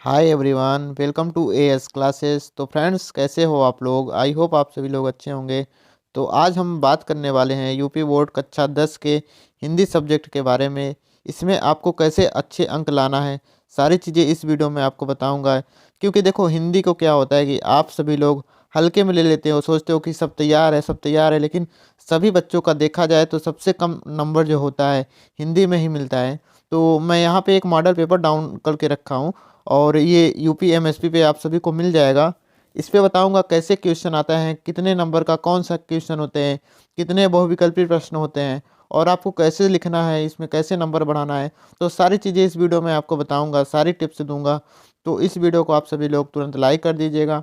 Hi everyone, welcome to AS classes. तो friends, कैसे हो आप लोग? आई होप आप सभी लोग अच्छे होंगे। तो आज हम बात करने वाले हैं यूपी बोर्ड कक्षा 10 के हिंदी सब्जेक्ट के बारे में। इसमें आपको कैसे अच्छे अंक लाना है, सारी चीज़ें इस वीडियो में आपको बताऊंगा। क्योंकि देखो, हिंदी को क्या होता है कि आप सभी लोग हल्के में ले लेते हो, सोचते हो कि सब तैयार है सब तैयार है, लेकिन सभी बच्चों का देखा जाए तो सबसे कम नंबर जो होता है हिंदी में ही मिलता है। तो मैं यहाँ पे एक मॉडल पेपर डाउन करके रखा हूँ और ये यूपी एमएसपी पे आप सभी को मिल जाएगा। इस पे बताऊंगा कैसे क्वेश्चन आता है, कितने नंबर का कौन सा क्वेश्चन होते हैं, कितने बहुविकल्पी प्रश्न होते हैं और आपको कैसे लिखना है, इसमें कैसे नंबर बढ़ाना है। तो सारी चीज़ें इस वीडियो में आपको बताऊंगा, सारी टिप्स दूंगा। तो इस वीडियो को आप सभी लोग तुरंत लाइक कर दीजिएगा।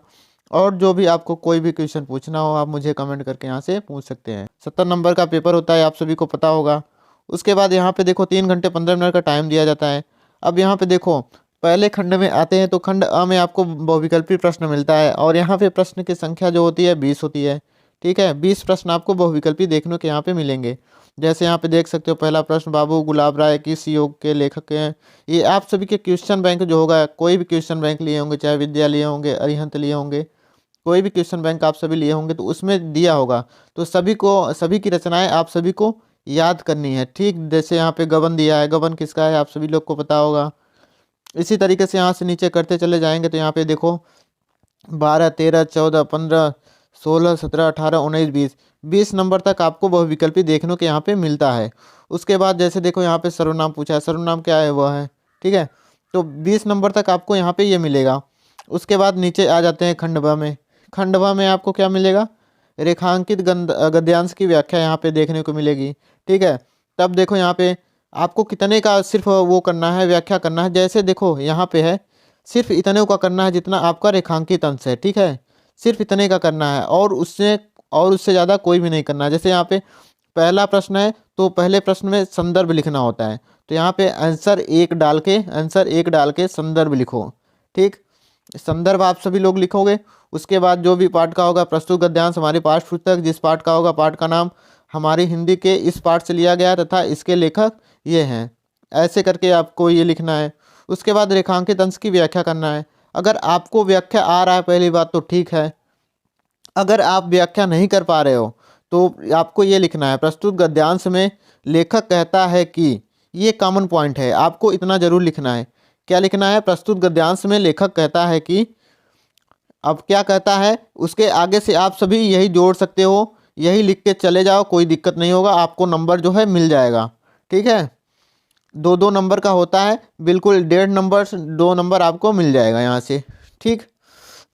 और जो भी आपको कोई भी क्वेश्चन पूछना हो, आप मुझे कमेंट करके यहाँ से पूछ सकते हैं। 70 नंबर का पेपर होता है, आप सभी को पता होगा। उसके बाद यहाँ पे देखो 3 घंटे 15 मिनट का टाइम दिया जाता है। अब यहाँ पे देखो, पहले खंड में आते हैं तो खंड अ में आपको बहुविकल्पी प्रश्न मिलता है और यहाँ पे प्रश्न की संख्या जो होती है 20 होती है। ठीक है, 20 प्रश्न आपको बहुविकल्पी देखने के यहाँ पे मिलेंगे। जैसे यहाँ पे देख सकते हो, पहला प्रश्न, बाबू गुलाब राय किस योग के लेखक हैं? ये आप सभी के क्वेश्चन बैंक जो होगा, कोई भी क्वेश्चन बैंक लिए होंगे, चाहे विद्या लिए होंगे, अरिहंत लिए होंगे, कोई भी क्वेश्चन बैंक आप सभी लिए होंगे तो उसमें दिया होगा। तो सभी को, सभी की रचनाएं आप सभी को याद करनी है। ठीक, जैसे यहाँ पे गबन दिया है, गबन किसका है आप सभी लोग को पता होगा। इसी तरीके से यहाँ से नीचे करते चले जाएंगे तो यहाँ पे देखो, 12 13 14 15 16 17 18 19 20, 20 नंबर तक आपको बहुविकल्पी देखने के यहाँ पे मिलता है। उसके बाद जैसे देखो, यहाँ पे सर्वनाम पूछा है, सर्वनाम क्या है वह है। ठीक है, तो 20 नंबर तक आपको यहाँ पे ये मिलेगा। उसके बाद नीचे आ जाते हैं खंड ब में। खंड ब में आपको क्या मिलेगा? रेखांकित गद्यांश की व्याख्या यहाँ पे देखने को मिलेगी। ठीक है, तब देखो यहाँ पे आपको कितने का सिर्फ वो करना है, व्याख्या करना है। जैसे देखो यहाँ पे है, सिर्फ इतने का करना है जितना आपका रेखांकित अंश है। ठीक है, सिर्फ इतने का करना है और उससे ज़्यादा कोई भी नहीं करना है। जैसे यहाँ पे पहला प्रश्न है तो पहले प्रश्न में संदर्भ लिखना होता है, तो यहाँ पे आंसर 1 डाल के संदर्भ लिखो। ठीक, संदर्भ आप सभी लोग लिखोगे। उसके बाद जो भी पाठ का होगा, प्रस्तुत गद्यांश हमारी पाठ्य पुस्तक जिस पाठ का होगा, पाठ का नाम हमारी हिंदी के इस पाठ से लिया गया है तथा इसके लेखक ये हैं। ऐसे करके आपको ये लिखना है। उसके बाद रेखांकित अंश की व्याख्या करना है। अगर आपको व्याख्या आ रहा है, पहली बात तो ठीक है। अगर आप व्याख्या नहीं कर पा रहे हो तो आपको ये लिखना है, प्रस्तुत गद्यांश में लेखक कहता है कि, ये कॉमन पॉइंट है, आपको इतना जरूर लिखना है। क्या लिखना है? प्रस्तुत गद्यांश में लेखक कहता है कि। अब क्या कहता है, उसके आगे से आप सभी यही जोड़ सकते हो, यही लिख के चले जाओ, कोई दिक्कत नहीं होगा, आपको नंबर जो है मिल जाएगा। ठीक है, 2-2 नंबर का होता है, बिल्कुल 1.5 नंबर 2 नंबर आपको मिल जाएगा यहाँ से। ठीक,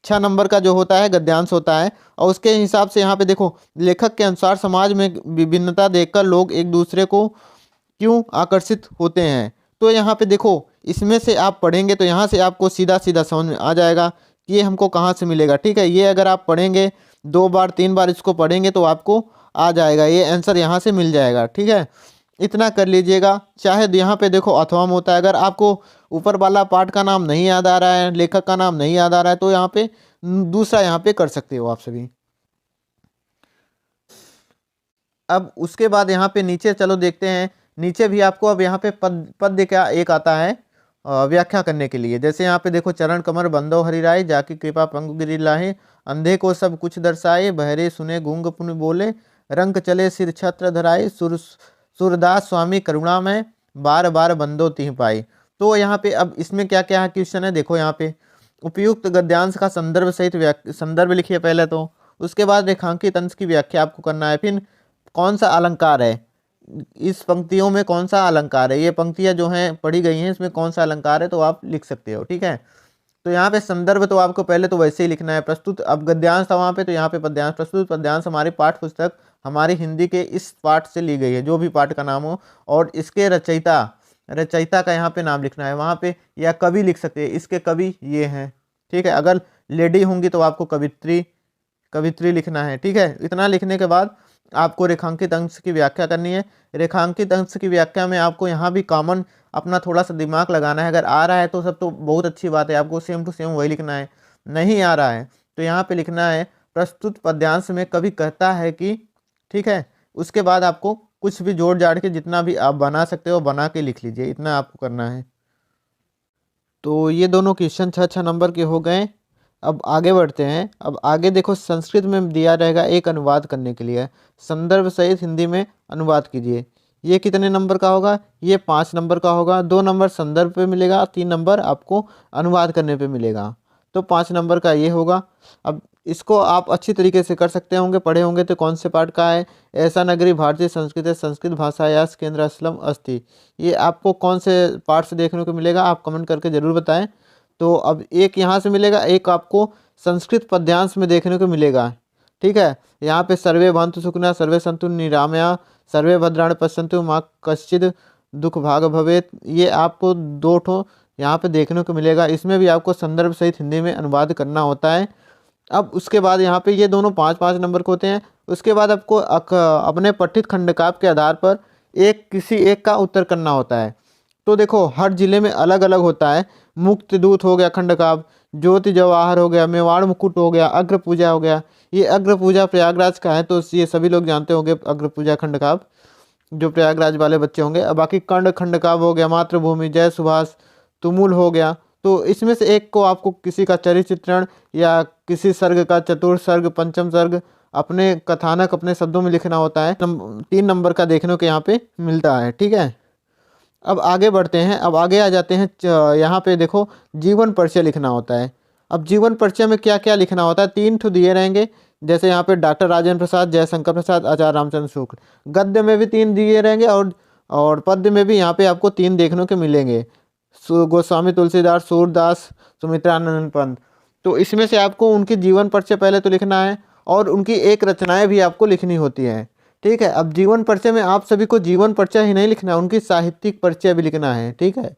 6 नंबर का जो होता है गद्यांश होता है। और उसके हिसाब से यहाँ पे देखो, लेखक के अनुसार समाज में विभिन्नता देखकर लोग एक दूसरे को क्यों आकर्षित होते हैं। तो यहाँ पे देखो, इसमें से आप पढ़ेंगे तो यहाँ से आपको सीधा सीधा समझ में आ जाएगा कि ये हमको कहाँ से मिलेगा। ठीक है, ये अगर आप पढ़ेंगे 2 बार 3 बार इसको पढ़ेंगे तो आपको आ जाएगा, ये आंसर यहाँ से मिल जाएगा। ठीक है, इतना कर लीजिएगा। चाहे यहाँ पे देखो अथवा में होता है, अगर आपको ऊपर वाला पाठ का नाम नहीं याद आ रहा है, लेखक का नाम नहीं याद आ रहा है, तो यहाँ पे दूसरा यहाँ पे कर सकते हो आप सभी। अब उसके बाद यहाँ पे नीचे चलो देखते हैं। नीचे भी आपको अब यहाँ पे पद्य का एक आता है व्याख्या करने के लिए। जैसे यहाँ पे देखो, चरण कमर बंदो हरिराय, जाकी कृपा पंगु गिरि लाहे, अंधे को सब कुछ दर्शाए, बहरे सुने गूंग पुन बोले, रंग चले सिर छत्र धराए, सूरदास स्वामी करुणा में, बार बार बंदो तिह पाई। तो यहाँ पे अब इसमें क्या क्या क्वेश्चन है देखो। यहाँ पे उपयुक्त गद्यांश का संदर्भ सहित संदर्भ लिखिए पहले तो। उसके बाद रेखांकित अंश की व्याख्या आपको करना है। फिर कौन सा अलंकार है, इस पंक्तियों में कौन सा अलंकार है, ये पंक्तियां जो हैं पढ़ी गई हैं, इसमें कौन सा अलंकार है, तो आप लिख सकते हो। ठीक है, तो यहाँ पे संदर्भ तो आपको पहले तो वैसे ही लिखना है। प्रस्तुत, अब गद्यांश था वहाँ पे, तो यहाँ पे पद्यांश। प्रस्तुत पद्यांश हमारी पाठ्य पुस्तक हमारी हिंदी के इस पाठ से ली गई है, जो भी पाठ का नाम हो, और इसके रचयिता, रचयिता का यहाँ पे नाम लिखना है वहाँ पे, या कवि लिख सकते हैं, इसके कवि ये हैं। ठीक है, अगर लेडी होंगी तो आपको कवित्री, कवित्री लिखना है। ठीक है, इतना लिखने के बाद आपको रेखांकित अंश की व्याख्या करनी है। रेखांकित अंश की व्याख्या में आपको यहाँ भी कॉमन अपना थोड़ा सा दिमाग लगाना है। अगर आ रहा है तो सब तो बहुत अच्छी बात है, आपको सेम टू सेम वही लिखना है। नहीं आ रहा है तो यहाँ पे लिखना है, प्रस्तुत पद्यांश में कवि कहता है कि। ठीक है, उसके बाद आपको कुछ भी जोड़ जाड़ के जितना भी आप बना सकते हो बना के लिख लीजिए, इतना आपको करना है। तो ये दोनों क्वेश्चन 6-6 नंबर के हो गए। अब आगे बढ़ते हैं। अब आगे देखो, संस्कृत में दिया रहेगा एक अनुवाद करने के लिए, संदर्भ सहित हिंदी में अनुवाद कीजिए। ये कितने नंबर का होगा? ये 5 नंबर का होगा। 2 नंबर संदर्भ पे मिलेगा, 3 नंबर आपको अनुवाद करने पे मिलेगा। तो 5 नंबर का ये होगा। अब इसको आप अच्छी तरीके से कर सकते होंगे, पढ़े होंगे। तो कौन से पार्ट का है? ऐसा नगरी भारतीय संस्कृति संस्कृत भाषायास केंद्र असलम अस्ति। ये आपको कौन से पार्ट से देखने को मिलेगा? आप कमेंट करके ज़रूर बताएं। तो अब एक यहाँ से मिलेगा, एक आपको संस्कृत पद्यांश में देखने को मिलेगा। ठीक है, यहाँ पे सर्वे भवन्तु सुखिनः, सर्वे सन्तु निरामया, सर्वे भद्राणि पश्यन्तु मा कश्चित् दुख भाग भवेत्। ये आपको 2 ठो यहाँ पे देखने को मिलेगा। इसमें भी आपको संदर्भ सहित हिंदी में अनुवाद करना होता है। अब उसके बाद यहाँ पे ये दोनों 5-5 नंबर के होते हैं। उसके बाद आपको अपने पठित खंडकाव्य के आधार पर किसी एक का उत्तर करना होता है। तो देखो, हर जिले में अलग अलग होता है। मुक्त दूत हो गया खंडकाव्य, ज्योति जवाहर हो गया, मेवाड़ मुकुट हो गया, अग्र पूजा हो गया। ये अग्र पूजा प्रयागराज का है, तो ये सभी लोग जानते होंगे अग्र पूजा खंडकाव्य, जो प्रयागराज वाले बच्चे होंगे। अब बाकी कर्ण खंडकाव्य हो गया, मातृभूमि, जय सुभाष, तुमुल हो गया। तो इसमें से एक को आपको किसी का चरित्र चित्रण या किसी सर्ग का चतुर्थ सर्ग, पंचम सर्ग, अपने कथानक अपने शब्दों में लिखना होता है। 3 नंबर का देखने को यहाँ पे मिलता है। ठीक है, अब आगे बढ़ते हैं। अब आगे आ जाते हैं। यहाँ पे देखो, जीवन परिचय लिखना होता है। अब जीवन परिचय में क्या क्या लिखना होता है? 3 ठो दिए रहेंगे। जैसे यहाँ पे डॉक्टर राजेंद्र प्रसाद, जयशंकर प्रसाद, आचार्य रामचंद्र शुक्ल। गद्य में भी 3 दिए रहेंगे और पद्य में भी यहाँ पे आपको 3 देखने को मिलेंगे, गोस्वामी तुलसीदास, सूरदास, सुमित्रानंद पंत। तो इसमें से आपको उनकी जीवन परिचय पहले तो लिखना है और उनकी एक रचनाएं भी आपको लिखनी होती हैं। ठीक है, अब जीवन परिचय में आप सभी को जीवन परिचय ही नहीं लिखना है, उनकी साहित्यिक परिचय भी लिखना है। ठीक है,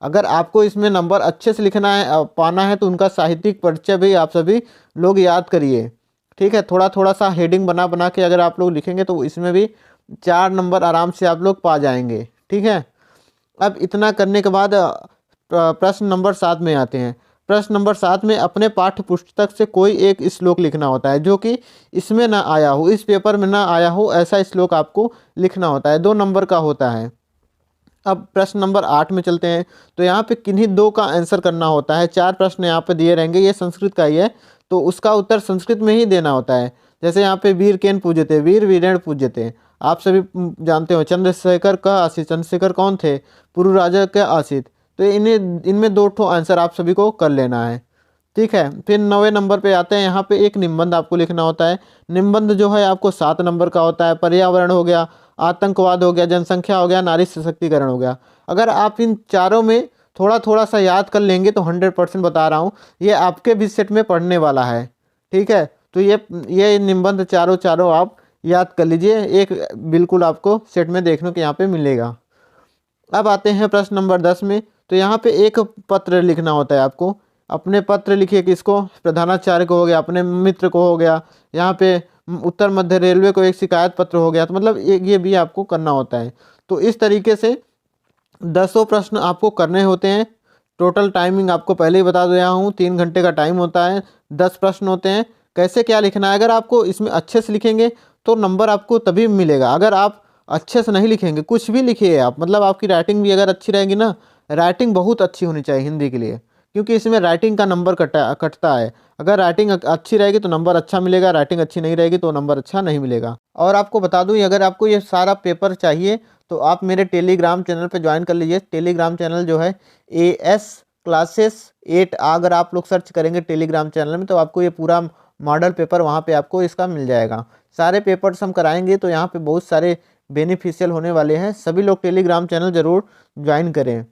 अगर आपको इसमें नंबर अच्छे से लिखना है, पाना है, तो उनका साहित्यिक परिचय भी आप सभी लोग याद करिए। ठीक है, थोड़ा थोड़ा सा हेडिंग बना बना के अगर आप लोग लिखेंगे तो इसमें भी 4 नंबर आराम से आप लोग पा जाएंगे। ठीक है, अब इतना करने के बाद प्रश्न नंबर 7 में आते हैं। प्रश्न नंबर 7 में अपने पाठ्य पुस्तक से कोई एक श्लोक लिखना होता है जो कि इसमें ना आया हो, इस पेपर में ना आया हो, ऐसा श्लोक आपको लिखना होता है। 2 नंबर का होता है। अब प्रश्न नंबर 8 में चलते हैं। तो यहाँ पे किन्हीं 2 का आंसर करना होता है। 4 प्रश्न यहाँ पे दिए रहेंगे, ये संस्कृत का ही है, तो उसका उत्तर संस्कृत में ही देना होता है। जैसे यहाँ पे वीर केन पूज्यते, वीर वीरेण पूज्यते। आप सभी जानते हो चंद्रशेखर का आसित, चंद्रशेखर कौन थे? पुरु राजा के आसित। तो इनमें 2 ठो आंसर आप सभी को कर लेना है। ठीक है, फिर 9वें नंबर पे आते हैं। यहाँ पे एक निबंध आपको लिखना होता है। निबंध जो है आपको 7 नंबर का होता है। पर्यावरण हो गया, आतंकवाद हो गया, जनसंख्या हो गया, नारी सशक्तिकरण हो गया। अगर आप इन चारों में थोड़ा थोड़ा सा याद कर लेंगे तो 100% बता रहा हूँ, ये आपके भी सेट में पढ़ने वाला है। ठीक है, तो ये निबंध चारों आप याद कर लीजिए, एक बिल्कुल आपको सेट में देखने को यहाँ पे मिलेगा। अब आते हैं प्रश्न नंबर 10 में। तो यहाँ पे एक पत्र लिखना होता है आपको। अपने पत्र लिखिए, किसको? प्रधानाचार्य को हो गया, अपने मित्र को हो गया, यहाँ पे उत्तर मध्य रेलवे को एक शिकायत पत्र हो गया। तो मतलब ये भी आपको करना होता है। तो इस तरीके से 10 प्रश्न आपको करने होते हैं। टोटल टाइमिंग आपको पहले ही बता दिया हूँ, 3 घंटे का टाइम होता है, 10 प्रश्न होते हैं। कैसे क्या लिखना है? अगर आपको इसमें अच्छे से लिखेंगे तो नंबर आपको तभी मिलेगा। अगर आप अच्छे से नहीं लिखेंगे, कुछ भी लिखिए आप, मतलब आपकी राइटिंग भी अगर अच्छी रहेगी ना, राइटिंग बहुत अच्छी होनी चाहिए हिंदी के लिए, क्योंकि इसमें राइटिंग का नंबर कटता है। अगर राइटिंग अच्छी रहेगी तो नंबर अच्छा मिलेगा, राइटिंग अच्छी नहीं रहेगी तो नंबर अच्छा नहीं मिलेगा। और आपको बता दूं, अगर आपको ये सारा पेपर चाहिए तो आप मेरे टेलीग्राम चैनल पे ज्वाइन कर लीजिए। टेलीग्राम चैनल जो है AS क्लासेस 8, अगर आप लोग सर्च करेंगे टेलीग्राम चैनल में तो आपको ये पूरा मॉडल पेपर वहाँ पे आपको इसका मिल जाएगा। सारे पेपर्स हम कराएंगे, तो यहाँ पे बहुत सारे बेनिफिशियल होने वाले हैं। सभी लोग टेलीग्राम चैनल ज़रूर ज्वाइन करें।